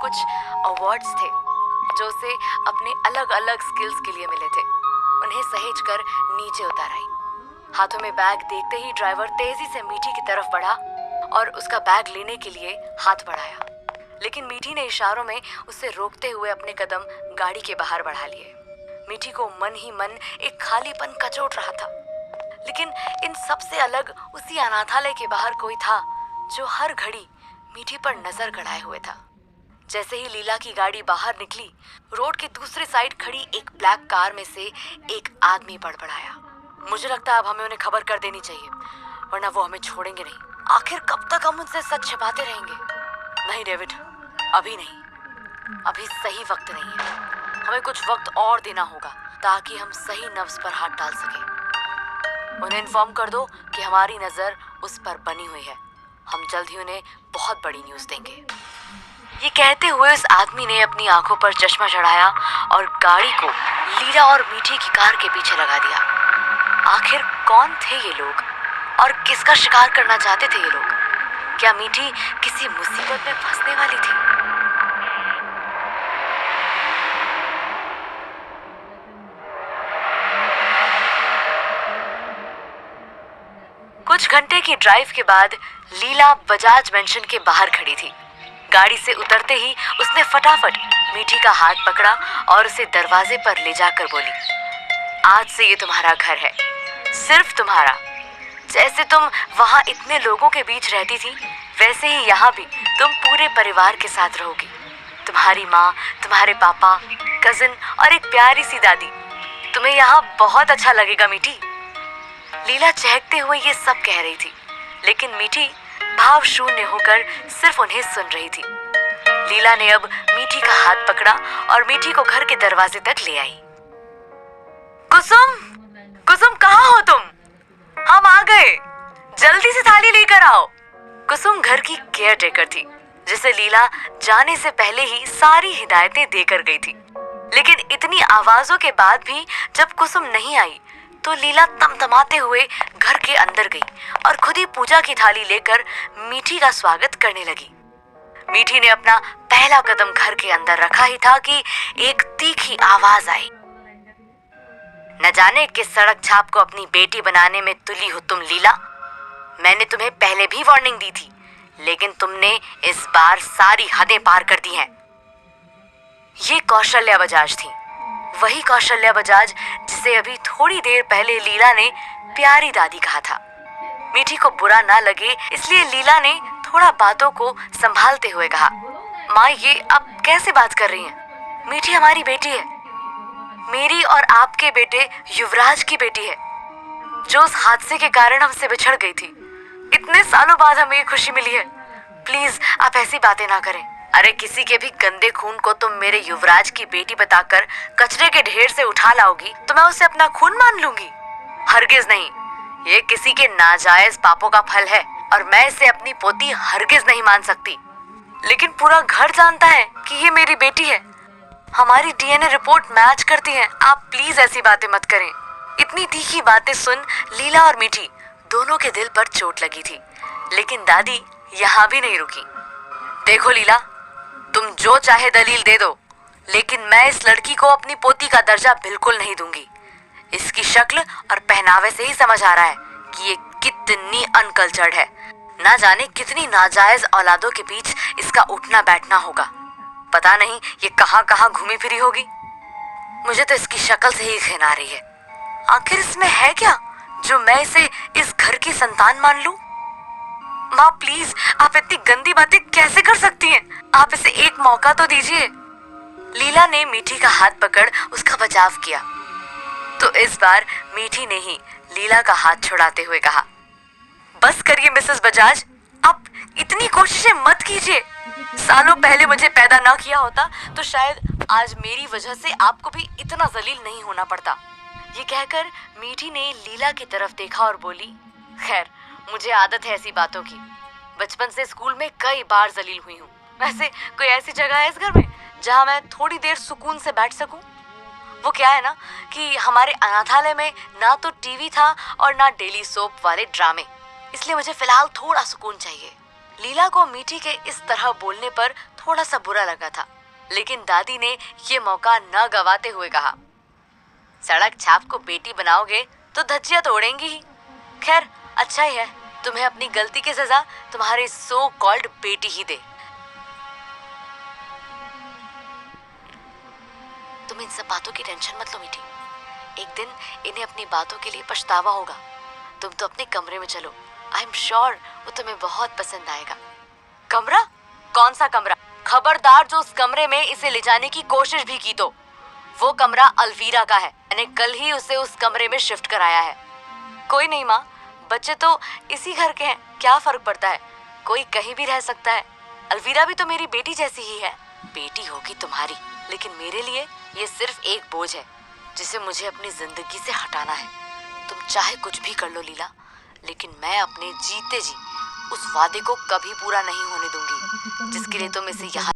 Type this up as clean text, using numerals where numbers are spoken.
कुछ अवार्ड्स थे जो उसे अपने अलग अलग स्किल्स के लिए मिले थे। उन्हें सहेज कर नीचे उतार आई। हाथों में बैग देखते ही ड्राइवर तेजी से मीठी की तरफ बढ़ा और उसका बैग लेने के लिए हाथ बढ़ाया, लेकिन मीठी ने इशारों में उसे रोकते हुए अपने कदम गाड़ी के बाहर बढ़ा लिए। मीठी को मन ही मन एक खालीपन कचोट रहा था, लेकिन इन सब से अलग उसी अनाथालय के बाहर कोई था जो हर घड़ी मीठी पर नजर गड़ाए हुए था। जैसे ही लीला की गाड़ी बाहर निकली, रोड के दूसरे साइड खड़ी एक ब्लैक कार में से एक आदमी बड़बड़ाया, मुझे लगता है अब हमें उन्हें खबर कर देनी चाहिए, वरना वो हमें छोड़ेंगे नहीं। आखिर कब तक हम उनसे सच छिपाते रहेंगे? नहीं डेविड, अभी नहीं, अभी सही वक्त नहीं है। हमें कुछ वक्त और देना होगा ताकि हम सही नब्ज पर हाथ डाल सके। उन्हें इन्फॉर्म कर दो कि हमारी नजर उस पर बनी हुई है। हम जल्द ही उन्हें बहुत बड़ी न्यूज देंगे। ये कहते हुए उस आदमी ने अपनी आंखों पर चश्मा चढ़ाया और गाड़ी को लीला और मीठी की कार के पीछे लगा दिया। आखिर कौन थे ये लोग और किसका शिकार करना चाहते थे ये लोग? क्या मीठी किसी मुसीबत में फंसने वाली थी? कुछ घंटे की ड्राइव के बाद लीला बजाज मेंशन के बाहर खड़ी थी। गाड़ी से उतरते ही उसने फटाफट मीठी का हाथ पकड़ा और उसे दरवाजे पर ले जाकर बोली, आज से ये तुम्हारा घर है, सिर्फ तुम्हारा। जैसे तुम वहाँ इतने लोगों के बीच रहती थी, वैसे ही यहाँ भी तुम पूरे परिवार के साथ रहोगी। तुम्हारी माँ, तुम्हारे पापा, कजिन और एक प्यारी सी दादी। तुम्हें यहाँ बहुत अच्छा लगेगा मीठी। लीला चहकते हुए ये सब कह रही थी, लेकिन मीठी भाव शून्य होकर सिर्फ उन्हें सुन रही थी। लीला ने अब मीठी का हाथ पकड़ा और मीठी को घर के दरवाजे तक ले आई। कुसुम, कुसुम कहाँ हो तुम? हम आ गए, जल्दी से थाली लेकर आओ। कुसुम घर की केयर टेकर थी, जिसे लीला जाने से पहले ही सारी हिदायतें देकर गई थी। लेकिन इतनी आवाजों के बाद भी जब कुसुम नहीं आई तो लीला तमतमाते हुए घर के अंदर गई और खुद ही पूजा की थाली लेकर मीठी का स्वागत करने लगी। मीठी ने अपना पहला कदम घर के अंदर रखा ही था कि एक तीखी आवाज आई, न जाने किस सड़क छाप को अपनी बेटी बनाने में तुली हो तुम लीला। मैंने तुम्हें पहले भी वार्निंग दी थी, लेकिन तुमने इस बार सारी हदें पार कर दी हैं। ये कौशल्या बजाज थी, वही कौशल्या बजाज जिसे अभी थोड़ी देर पहले लीला ने प्यारी दादी कहा था। मीठी को बुरा ना लगे इसलिए लीला ने थोड़ा बातों को संभालते हुए कहा, माँ ये आप कैसे बात कर रही हैं? मीठी हमारी बेटी है, मेरी और आपके बेटे युवराज की बेटी है, जो उस हादसे के कारण हमसे बिछड़ गई थी। इतने सालों बाद हमें ये खुशी मिली है। प्लीज आप ऐसी बातें ना करें। अरे किसी के भी गंदे खून को तुम मेरे युवराज की बेटी बताकर कचरे के ढेर से उठा लाओगी तो मैं उसे अपना खून मान लूंगी? हरगिज नहीं, ये किसी के नाजायज पापों का फल है और मैं इसे अपनी पोती हरगिज नहीं मान सकती। लेकिन पूरा घर जानता है कि ये मेरी बेटी है, हमारी डीएनए रिपोर्ट मैच करती है। आप प्लीज ऐसी बातें मत करें। इतनी तीखी बातें सुन लीला और मीठी दोनों के दिल पर चोट लगी थी, लेकिन दादी यहाँ भी नहीं रुकी। देखो लीला, तुम जो चाहे दलील दे दो, लेकिन मैं इस लड़की को अपनी पोती का दर्जा बिल्कुल नहीं दूंगी। इसकी शक्ल और पहनावे से ही समझ आ रहा है कि ये कितनी अनकल्चर्ड है। ना जाने कितनी नाजायज औलादों के बीच इसका उठना बैठना होगा। पता नहीं ये कहाँ कहाँ घूमी फिरी होगी। मुझे तो इसकी शक्ल से ही घिन आ रही है। आखिर इसमें है क्या जो मैं इसे इस घर की संतान मान लूं? माँ प्लीज, आप इतनी गंदी बातें कैसे कर सकती हैं? आप इसे एक मौका तो दीजिए। लीला ने मीठी का हाथ पकड़ उसका बचाव किया, तो इस बार मीठी ने ही लीला का हाथ छुड़ाते हुए कहा, बस करिए मिसेस बजाज, आप इतनी कोशिशें मत कीजिए। सालों पहले मुझे पैदा ना किया होता तो शायद आज मेरी वजह से आपको भी इतना जलील नहीं होना पड़ता। ये कहकर मीठी ने लीला की तरफ देखा और बोली, खैर मुझे आदत है ऐसी बातों की, बचपन से स्कूल में कई बार जलील हुई हूँ। वैसे कोई ऐसी जगह है इस घर में जहाँ मैं थोड़ी देर सुकून से बैठ सकूं? वो क्या है ना कि हमारे अनाथालय में ना तो टीवी था और ना डेली सोप वाले ड्रामे, इसलिए मुझे फिलहाल थोड़ा सुकून चाहिए। लीला को मीठी के इस तरह बोलने पर थोड़ा सा बुरा लगा था, लेकिन दादी ने ये मौका न गवाते हुए कहा, सड़क छाप को बेटी बनाओगे तो धज्जियां तोड़ेंगी ही। खैर अच्छा ही है, तुम्हें अपनी गलती की सजा तुम्हारी सो कॉल्ड बेटी ही दे। तुम इन सब बातों की टेंशन मत लो मीठी, एक दिन इन्हें अपनी बातों के लिए पछतावा होगा। तुम तो अपने कमरे में चलो, आई एम श्योर वो तुम्हें बहुत पसंद आएगा। कमरा? कौन सा कमरा? खबरदार जो उस कमरे में इसे ले जाने की कोशिश भी की तो। वो कमरा अलवीरा का है, मैंने कल ही उसे उस कमरे में शिफ्ट कराया है। कोई नहीं माँ, बच्चे तो इसी घर के हैं, क्या फर्क पड़ता है, कोई कहीं भी रह सकता है। अलवीरा भी तो मेरी बेटी जैसी ही है। बेटी होगी तुम्हारी, लेकिन मेरे लिए ये सिर्फ एक बोझ है जिसे मुझे अपनी जिंदगी से हटाना है। तुम चाहे कुछ भी कर लो लीला, लेकिन मैं अपने जीते जी उस वादे को कभी पूरा नहीं होने दूंगी जिसके लिए तुम इसे यहाँ